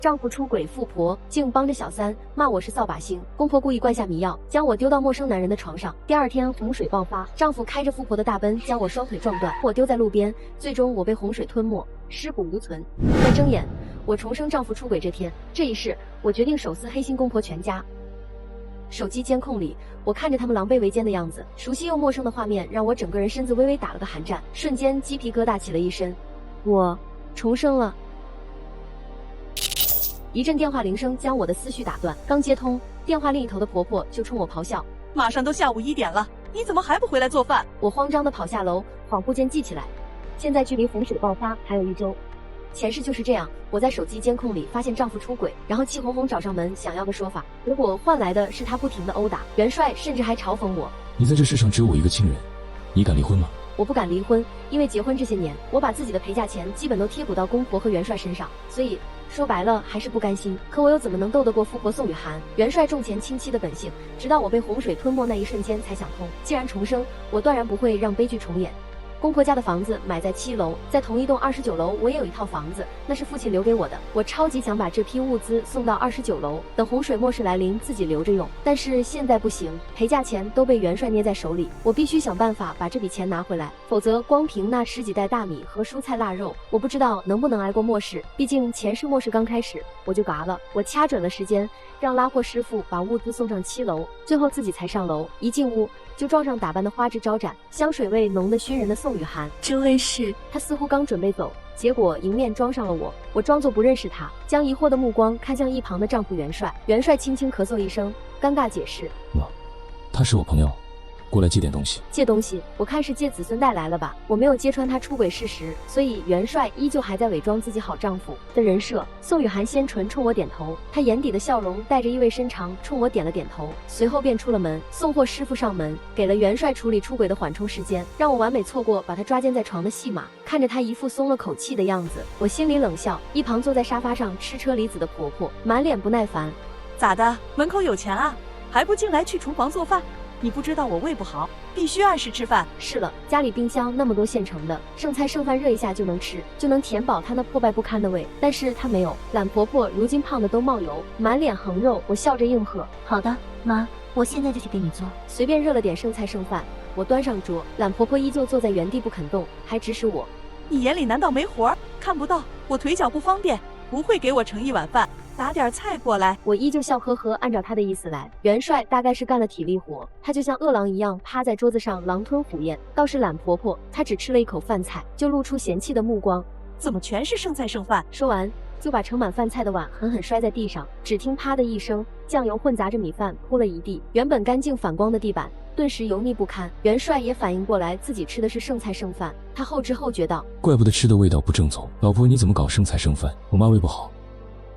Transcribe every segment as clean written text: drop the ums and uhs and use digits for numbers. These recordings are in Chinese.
丈夫出轨，富婆竟帮着小三骂我是扫把星。公婆故意灌下迷药，将我丢到陌生男人的床上。第二天洪水爆发，丈夫开着富婆的大奔将我双腿撞断，我丢在路边，最终我被洪水吞没，尸骨无存。在睁眼，我重生丈夫出轨这天，这一世我决定手撕黑心公婆全家。手机监控里，我看着他们狼狈为奸的样子，熟悉又陌生的画面让我整个人身子微微打了个寒战，瞬间鸡皮疙瘩起了一身。我重生了。一阵电话铃声将我的思绪打断，刚接通，电话另一头的婆婆就冲我咆哮：“马上都下午1点了，你怎么还不回来做饭？”我慌张地跑下楼，恍惚间记起来，现在距离洪水爆发还有1周。前世就是这样，我在手机监控里发现丈夫出轨，然后气哄哄找上门想要个说法，结果换来的是他不停的殴打。元帅甚至还嘲讽我：“你在这世上只有我一个亲人，你敢离婚吗？”我不敢离婚，因为结婚这些年，我把自己的陪嫁钱基本都贴补到公婆和元帅身上，所以说白了还是不甘心。可我又怎么能斗得过富婆宋雨涵、元帅重前轻妻的本性？直到我被洪水吞没那一瞬间才想通，既然重生，我断然不会让悲剧重演。公婆家的房子买在7楼，在同一栋29楼，我也有一套房子，那是父亲留给我的。我超级想把这批物资送到29楼，等洪水末世来临自己留着用。但是现在不行，陪嫁钱都被元帅捏在手里，我必须想办法把这笔钱拿回来，否则光凭那10几袋大米和蔬菜腊肉，我不知道能不能挨过末世。毕竟前世末世刚开始我就嘎了。我掐准了时间，让拉货师傅把物资送上7楼，最后自己才上楼。一进屋就撞上打扮的花枝招展、香水味浓得熏人的宋雨涵。这位是……她似乎刚准备走，结果迎面装上了我。我装作不认识她，将疑惑的目光看向一旁的丈夫元帅。元帅轻轻咳嗽一声，尴尬解释：“他是我朋友，过来借点东西。”借东西？我看是借子孙带来了吧。我没有揭穿他出轨事实，所以元帅依旧还在伪装自己好丈夫的人设。宋雨涵先唇冲我点头，她眼底的笑容带着意味深长，冲我点了点头，随后便出了门。送货师傅上门，给了元帅处理出轨的缓冲时间，让我完美错过把他抓奸在床的戏码。看着他一副松了口气的样子，我心里冷笑。一旁坐在沙发上吃车厘子的婆婆满脸不耐烦：“咋的？门口有钱啊？还不进来去厨房做饭？你不知道我胃不好，必须按时吃饭。”是了，家里冰箱那么多现成的，剩菜剩饭热一下就能吃，就能填饱她那破败不堪的胃。但是她没有，懒婆婆如今胖的都冒油，满脸横肉。我笑着应和：“好的，妈，我现在就去给你做。”随便热了点剩菜剩饭，我端上桌。懒婆婆依旧坐在原地不肯动，还指使我：“你眼里难道没活儿？看不到我腿脚不方便，不会给我盛一碗饭？打点菜过来。”我依旧笑呵呵，按照他的意思来。元帅大概是干了体力活，他就像饿狼一样趴在桌子上狼吞虎咽。倒是懒婆婆，她只吃了一口饭菜，就露出嫌弃的目光：“怎么全是剩菜剩饭？”说完就把盛满饭菜的碗狠狠摔在地上，只听啪的一声，酱油混杂着米饭铺了一地，原本干净反光的地板顿时油腻不堪。元帅也反应过来自己吃的是剩菜剩饭，他后知后觉道：“怪不得吃的味道不正宗，老婆你怎么搞剩菜剩饭？我妈胃不好。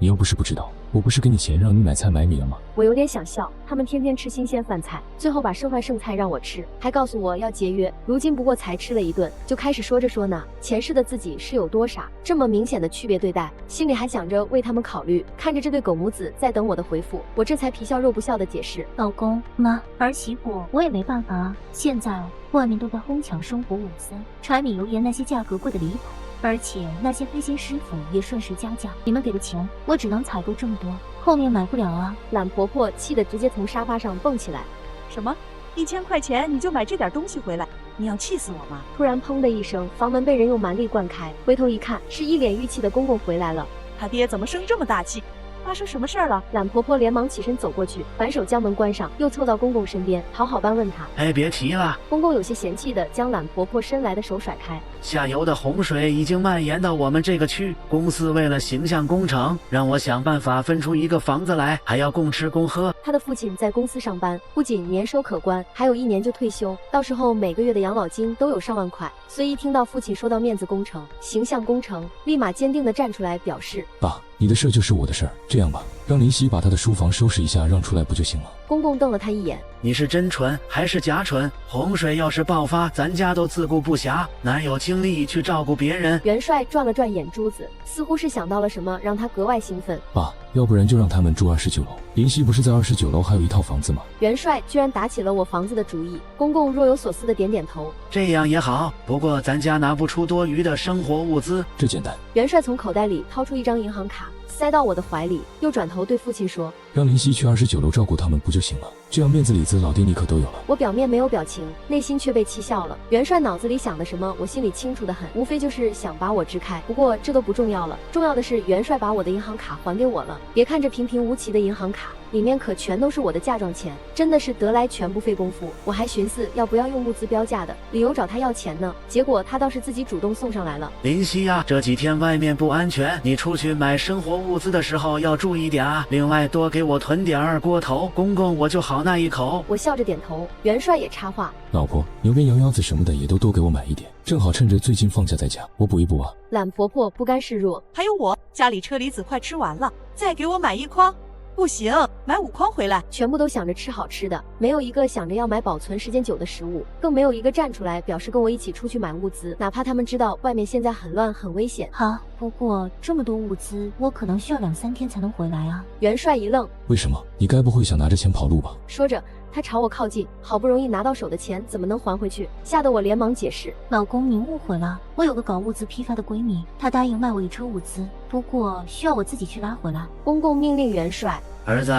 你又不是不知道，我不是给你钱让你买菜买米了吗？”我有点想笑，他们天天吃新鲜饭菜，最后把剩饭剩菜让我吃，还告诉我要节约。如今不过才吃了一顿，就开始说着说呢，前世的自己是有多傻，这么明显的区别对待，心里还想着为他们考虑。看着这对狗母子在等我的回复，我这才皮笑肉不笑的解释：“老公，妈，儿媳妇，我也没办法啊，现在外面都在哄抢生活物资，柴米油盐那些价格贵的离谱。而且那些黑心师傅也顺势加价，你们给的钱我只能采购这么多，后面买不了啊。”懒婆婆气得直接从沙发上蹦起来：“什么？1000块钱你就买这点东西回来？你要气死我吗？”突然砰的一声，房门被人用蛮力灌开，回头一看，是一脸郁气的公公回来了。他爹怎么生这么大气？发生什么事儿了？懒婆婆连忙起身走过去，反手将门关上，又凑到公公身边，讨好般问他：“哎，别提了。”公公有些嫌弃的将懒婆婆伸来的手甩开：“下游的洪水已经蔓延到我们这个区，公司为了形象工程，让我想办法分出一个房子来，还要共吃共喝。”他的父亲在公司上班，不仅年收可观，还有1年就退休，到时候每个月的养老金都有上万块。所以一听到父亲说到面子工程、形象工程，立马坚定地站出来表示：“爸，你的事就是我的事儿，这样吧，让林夕把她的书房收拾一下，让出来不就行了？”公公瞪了他一眼：“你是真蠢还是假蠢？洪水要是爆发，咱家都自顾不暇，哪有精力去照顾别人？”元帅转了转眼珠子，似乎是想到了什么，让他格外兴奋：“爸，要不然就让他们住29楼，林夕不是在29楼还有一套房子吗？”元帅居然打起了我房子的主意。公公若有所思的点点头：“这样也好，不过咱家拿不出多余的生活物资。”这简单。元帅从口袋里掏出一张银行卡，塞到我的怀里，又转头对父亲说：“让林夕去29楼照顾他们不就行了？这样面子里子老爹你可都有了。”我表面没有表情，内心却被气笑了。元帅脑子里想的什么，我心里清楚得很，无非就是想把我支开。不过这都不重要了，重要的是元帅把我的银行卡还给我了。别看这平平无奇的银行卡，里面可全都是我的嫁妆钱，真的是得来全不费工夫。我还寻思要不要用物资标价的理由找他要钱呢，结果他倒是自己主动送上来了。林夕呀，这几天外面不安全，你出去买生活物资的时候要注意点啊。另外多给我囤点儿锅头，公公我就好那一口。我笑着点头，元帅也插话：“老婆，牛鞭羊腰子什么的也都多给我买一点，正好趁着最近放假在家，我补一补啊。”懒婆婆不甘示弱：“还有我家里车厘子快吃完了，再给我买1筐。”不行，买5筐回来。全部都想着吃好吃的，没有一个想着要买保存时间久的食物，更没有一个站出来表示跟我一起出去买物资，哪怕他们知道外面现在很乱很危险。好，不过这么多物资，我可能需要2、3天才能回来啊。元帅一愣：“为什么？你该不会想拿着钱跑路吧？”说着他朝我靠近，好不容易拿到手的钱怎么能还回去？吓得我连忙解释：“老公您误会了，我有个搞物资批发的闺蜜，她答应卖我1车物资，不过需要我自己去拉回来。”公公命令元帅：“儿子，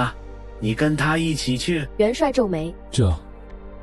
你跟他一起去。”元帅皱眉：“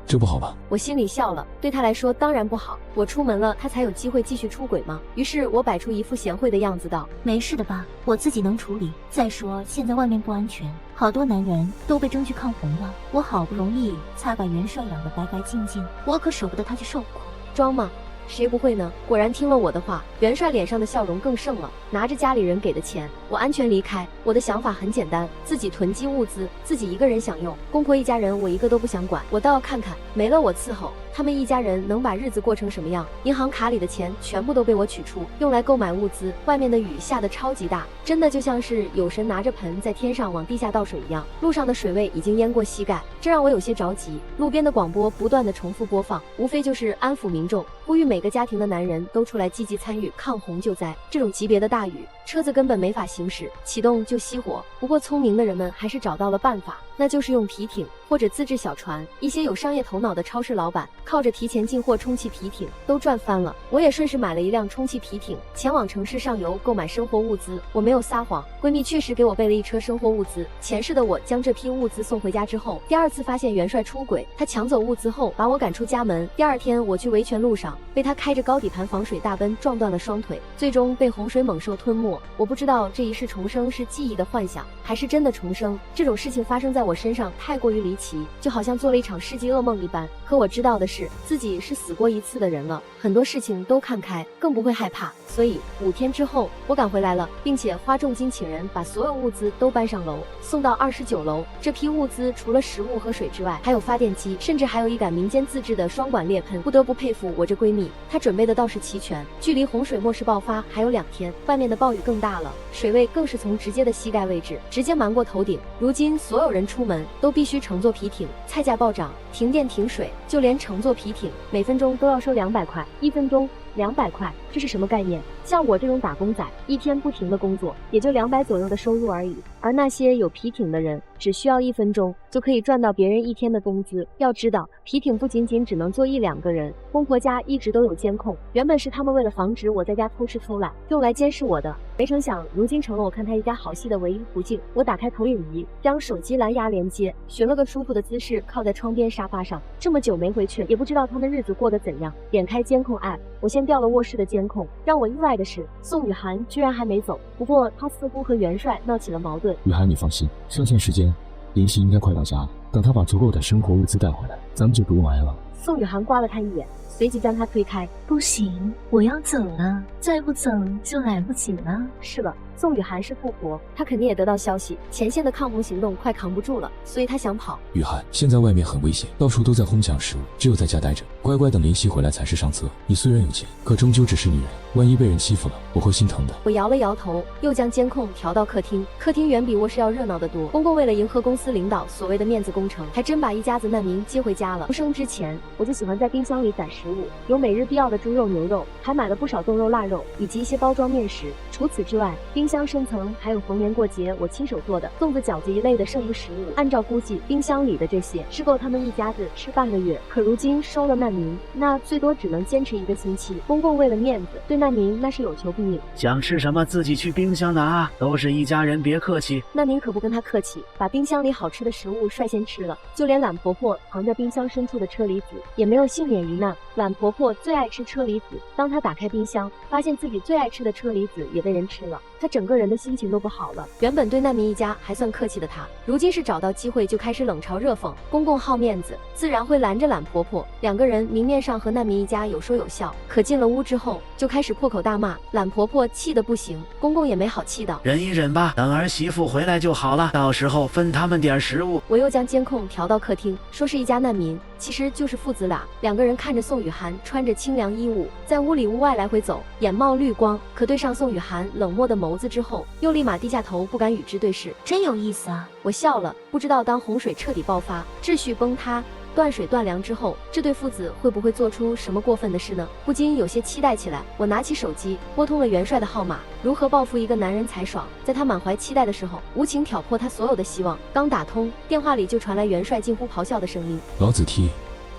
这不好吧？”我心里笑了，对他来说当然不好，我出门了他才有机会继续出轨吗？于是我摆出一副贤惠的样子道：“没事的吧，我自己能处理。再说现在外面不安全，好多男人都被征去抗洪了，我好不容易才把元帅养得白白净净，我可舍不得他去受苦。”装吗？谁不会呢？果然听了我的话，元帅脸上的笑容更盛了。拿着家里人给的钱，我安全离开。我的想法很简单，自己囤积物资，自己一个人享用。公婆一家人我一个都不想管，我倒要看看没了我伺候，他们一家人能把日子过成什么样。银行卡里的钱全部都被我取出，用来购买物资。外面的雨下得超级大，真的就像是有神拿着盆在天上往地下倒水一样，路上的水位已经淹过膝盖，这让我有些着急。路边的广播不断的重复播放，无非就是安抚民众，呼吁每个家庭的男人都出来积极参与抗洪救灾。这种级别的大雨，车子根本没法行驶，启动就熄火。不过聪明的人们还是找到了办法，那就是用皮艇或者自制小船。一些有商业头脑的超市老板靠着提前进货充气皮艇都赚翻了。我也顺势买了一辆充气皮艇，前往城市上游购买生活物资。我没有撒谎，闺蜜确实给我备了1车生活物资。前世的我将这批物资送回家之后，第2次发现元帅出轨，他抢走物资后把我赶出家门。第2天我去维权路上，被他开着高底盘防水大奔撞断了双腿，最终被洪水猛兽吞没。我不知道这一世重生是记忆的幻想，还是真的重生。这种事情发生在我身上太过于离奇，就好像做了一场世纪噩梦一般。可我知道的是，自己是死过1次的人了，很多事情都看开，更不会害怕。所以5天之后，我赶回来了，并且花重金请人把所有物资都搬上楼，送到29楼。这批物资除了食物和水之外，还有发电机，甚至还有一杆民间自制的双管裂喷。不得不佩服我这闺蜜，她准备的倒是齐全。距离洪水末世爆发还有2天，外面的暴雨更大了，水位更是从直接的膝盖位置直接瞒过头顶。如今所有人出门都必须乘坐皮艇，菜价暴涨，停电停水，就连乘坐皮艇每分钟都要收200块，1分钟200块，这是什么概念？像我这种打工仔，一天不停的工作，也就200左右的收入而已。而那些有皮艇的人，只需要1分钟就可以赚到别人1天的工资。要知道，皮艇不仅仅只能坐1、2个人，公婆家一直都有监控。原本是他们为了防止我在家偷吃偷懒，用来监视我的，没成想如今成了我看他一家好戏的唯一途径。我打开投影仪，将手机蓝牙连接，寻了个舒服的姿势，靠在窗边沙发上。这么久没回去，也不知道他们日子过得怎样。点开监控 app， 我先调了卧室的监控。让我意外的是，宋雨涵居然还没走，不过她似乎和元帅闹起了矛盾。雨涵，你放心，上线时间，林夕应该快到家了。等他把足够的生活物资带回来，咱们就不用挨了。宋雨涵刮了他一眼，随即将他推开。不行，我要走了，再不走就来不及了。是了，宋雨涵是富婆，她肯定也得到消息，前线的抗洪行动快扛不住了，所以她想跑。雨涵，现在外面很危险，到处都在哄抢食物，只有在家待着，乖乖等林夕回来才是上策。你虽然有钱，可终究只是女人，万一被人欺负了，我会心疼的。我摇了摇头，又将监控调到客厅。客厅远比卧室要热闹得多。公公为了迎合公司领导所谓的面子工程，还真把一家子难民接回家了。出生之前，我就喜欢在冰箱里攒食物，有每日必要的猪肉、牛肉，还买了不少冻肉、腊肉，以及一些包装面食。除此之外，冰箱深层还有逢年过节我亲手做的粽子、饺子一类的剩余食物。按照估计，冰箱里的这些是够他们一家子吃半个月。可如今收了难民，那最多只能坚持1个星期。公公为了面子，对难民那是有求必应。想吃什么自己去冰箱拿，都是一家人，别客气。难民可不跟他客气，把冰箱里好吃的食物率先吃了，就连懒婆婆藏在冰箱深处的车厘子也没有幸免于难。懒婆婆最爱吃车厘子，当她打开冰箱，发现自己最爱吃的车厘子也被人吃了，她整个人的心情都不好了。原本对难民一家还算客气的她，如今是找到机会就开始冷嘲热讽。公公好面子，自然会拦着懒婆婆，两个人明面上和难民一家有说有笑，可进了屋之后就开始破口大骂。懒婆婆气得不行，公公也没好气的，忍一忍吧，等儿媳妇回来就好了，到时候分他们点食物。我又将监控调到客厅，说是一家难民，其实就是父子俩。两个人看着宋雨涵穿着清凉衣物，在屋里屋外来回走，眼冒绿光，可对上宋雨涵冷漠的眸子之后，又立马低下头，不敢与之对视。真有意思啊！我笑了，不知道当洪水彻底爆发，秩序崩塌，断水断粮之后，这对父子会不会做出什么过分的事呢？不禁有些期待起来。我拿起手机，拨通了元帅的号码。如何报复一个男人才爽？在他满怀期待的时候，无情挑破他所有的希望。刚打通，电话里就传来元帅近乎咆哮的声音：“老子 T，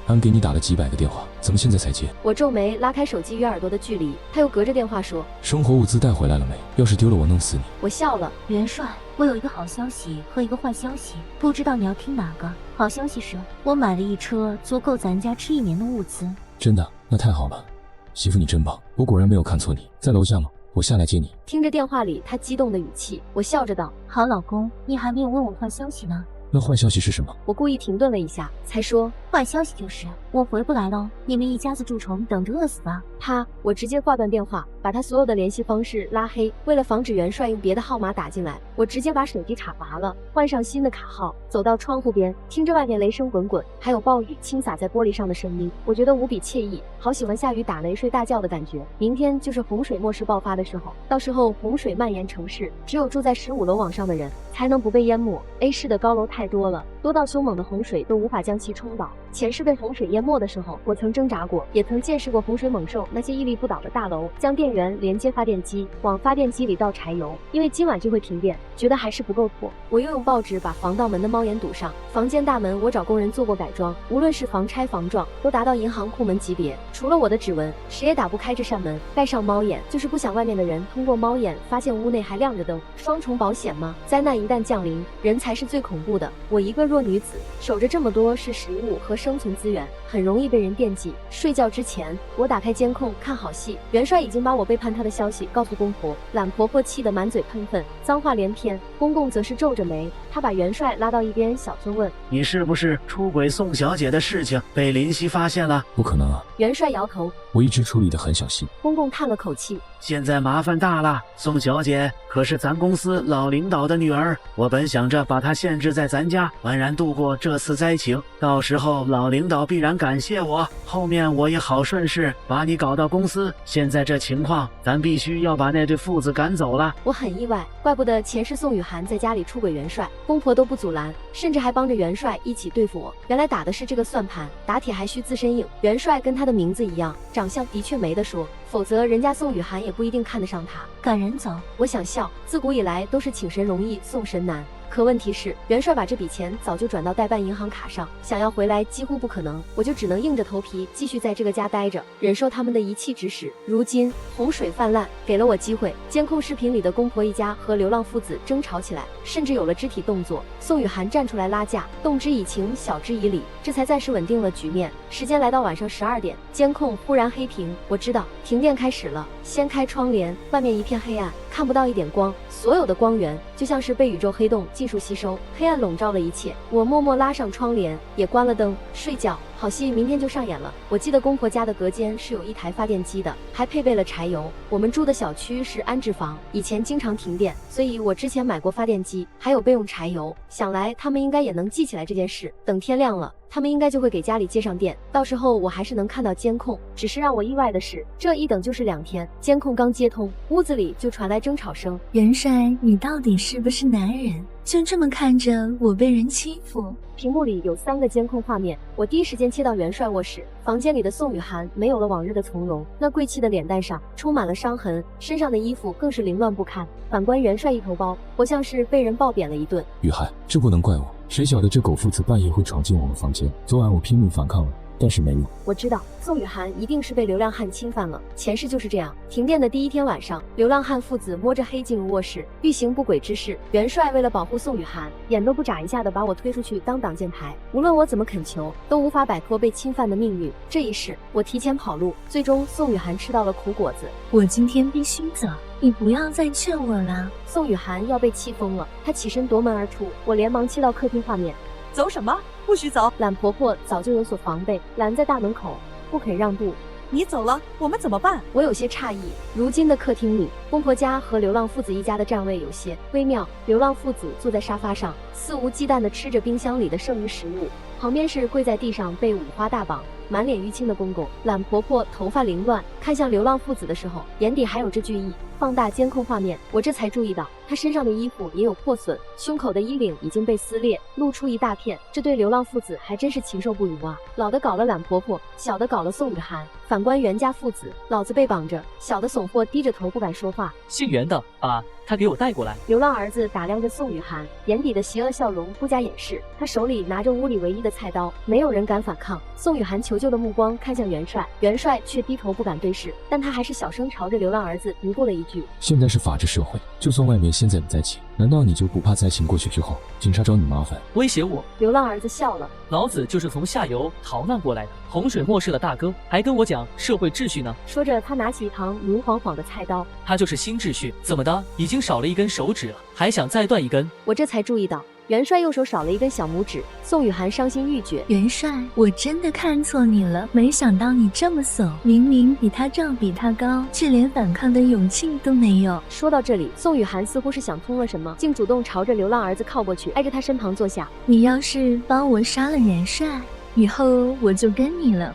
俺给你打了几百个电话，怎么现在才接？”我皱眉，拉开手机与耳朵的距离。他又隔着电话说：“生活物资带回来了没？要是丢了，我弄死你。”我笑了：“元帅，我有一个好消息和一个坏消息，不知道你要听哪个？好消息是，我买了一车足够咱家吃1年的物资。”真的？那太好了，媳妇你真棒，我果然没有看错你。在楼下吗？我下来接你。听着电话里他激动的语气，我笑着道：“好老公，你还没有问我坏消息呢。”那坏消息是什么？我故意停顿了一下，才说：“坏消息就是我回不来了，你们一家子蛀虫等着饿死吧。”我直接挂断电话，把他所有的联系方式拉黑。为了防止元帅用别的号码打进来，我直接把手机插拔了，换上新的卡号，走到窗户边，听着外面雷声滚滚，还有暴雨倾洒在玻璃上的声音，我觉得无比惬意，好喜欢下雨打雷睡大觉的感觉。明天就是洪水末世爆发的时候，到时候洪水蔓延城市，只有住在15楼往上的人才能不被淹没。A 市的高楼太多了，多到凶猛的洪水都无法将其冲倒。前世被洪水淹没的时候，我曾挣扎过，也曾见识过洪水猛兽那些屹立不倒的大楼，将电源连接发电机，往发电机里倒柴油，因为今晚就会停电，觉得还是不够妥。我又用报纸把防盗门的猫眼堵上，房间大门我找工人做过改装，无论是防拆防撞，都达到银行库门级别，除了我的指纹，谁也打不开这扇门。盖上猫眼，就是不想外面的人通过猫眼发现屋内还亮着灯。双重保险吗？灾难一旦降临，人才是最恐怖的。我一个弱女子，守着这么多是食物和生存资源，很容易被人惦记。睡觉之前，我打开监控看好戏。元帅已经把我背叛他的消息告诉公婆，懒婆婆气得满嘴喷粪，脏话连篇。公公则是皱着眉，他把元帅拉到一边，小声问：“你是不是出轨宋小姐的事情被林夕发现了？”不可能啊！元帅摇头，我一直处理得很小心。公公叹了口气，现在麻烦大了，宋小姐可是咱公司老领导的女儿，我本想着把她限制在咱家，安然度过这次灾情，到时候老领导必然感谢我，后面我也好顺势把你搞到公司。现在这情况，咱必须要把那对父子赶走了。我很意外，怪不得前世宋雨涵在家里出轨元帅，公婆都不阻拦，甚至还帮着元帅一起对付我。原来打的是这个算盘，打铁还需自身硬。元帅跟他的名字一样，长相的确没得说，否则人家宋雨涵也不一定看得上他。赶人走，我想笑，自古以来都是请神容易送神难。可问题是，元帅把这笔钱早就转到代办银行卡上，想要回来几乎不可能，我就只能硬着头皮继续在这个家待着，忍受他们的一气指使。如今洪水泛滥，给了我机会。监控视频里的公婆一家和流浪父子争吵起来，甚至有了肢体动作。宋雨涵站出来拉架，动之以情，晓之以理，这才暂时稳定了局面。时间来到晚上12点，监控忽然黑屏，我知道停电开始了。掀开窗帘，外面一片黑暗，看不到一点光，所有的光源就像是被宇宙黑洞尽数吸收，黑暗笼罩了一切。我默默拉上窗帘，也关了灯，睡觉。好戏明天就上演了。我记得公婆家的隔间是有一台发电机的，还配备了柴油。我们住的小区是安置房，以前经常停电，所以我之前买过发电机，还有备用柴油。想来他们应该也能记起来这件事，等天亮了，他们应该就会给家里接上电，到时候我还是能看到监控。只是让我意外的是，这一等就是2天，监控刚接通，屋子里就传来争吵声。元帅，你到底是不是男人？就这么看着我被人欺负？屏幕里有3个监控画面，我第一时间切到元帅卧室，房间里的宋雨涵没有了往日的从容，那贵气的脸蛋上充满了伤痕，身上的衣服更是凌乱不堪。反观元帅一头包，活像是被人暴扁了一顿。雨涵，这不能怪我，谁晓得这狗父子半夜会闯进我们房间？昨晚我拼命反抗了，但是没用。我知道宋雨涵一定是被流浪汉侵犯了，前世就是这样。停电的第1天晚上，流浪汉父子摸着黑进入卧室，欲行不轨之事。元帅为了保护宋雨涵，眼都不眨一下的把我推出去当挡箭牌，无论我怎么恳求，都无法摆脱被侵犯的命运。这一世，我提前跑路，最终宋雨涵吃到了苦果子。我今天必须走，你不要再劝我了。宋雨涵要被气疯了，她起身夺门而出，我连忙切到客厅画面。走什么？不许走！懒婆婆早就有所防备，拦在大门口，不肯让步。你走了，我们怎么办？我有些诧异，如今的客厅里，公婆家和流浪父子一家的站位有些微妙。流浪父子坐在沙发上，肆无忌惮地吃着冰箱里的剩余食物，旁边是跪在地上被五花大绑、满脸淤青的公公。懒婆婆头发凌乱，看向流浪父子的时候，眼底还有着惧意。放大监控画面，我这才注意到她身上的衣服也有破损，胸口的衣领已经被撕裂，露出一大片。这对流浪父子还真是禽兽不如啊！老的搞了懒婆婆，小的搞了宋雨涵。反观袁家父子，老子被绑着，小的怂货低着头不敢说话。姓袁的，把他给我带过来。流浪儿子打量着宋雨涵，眼底的邪恶笑容不加掩饰。他手里拿着屋里唯一的菜刀，没有人敢反抗。宋雨涵求救的目光看向元帅，元帅却低头不敢对视，但他还是小声朝着流浪儿子嘀咕了一句：现在是法治社会，就算外面现在有灾情，难道你就不怕灾情过去之后，警察找你麻烦？威胁我？流浪儿子笑了，老子就是从下游逃难过来的，洪水漠视了大哥，还跟我讲社会秩序呢。说着，他拿起一旁明晃晃的菜刀，他就是新秩序，怎么的？已经少了一根手指了，还想再断一根？我这才注意到。元帅右手少了一根小拇指，宋雨涵伤心欲绝。元帅，我真的看错你了，没想到你这么怂，明明比他壮比他高，却连反抗的勇气都没有。说到这里，宋雨涵似乎是想通了什么，竟主动朝着流浪儿子靠过去，挨着他身旁坐下。你要是帮我杀了元帅，以后我就跟你了。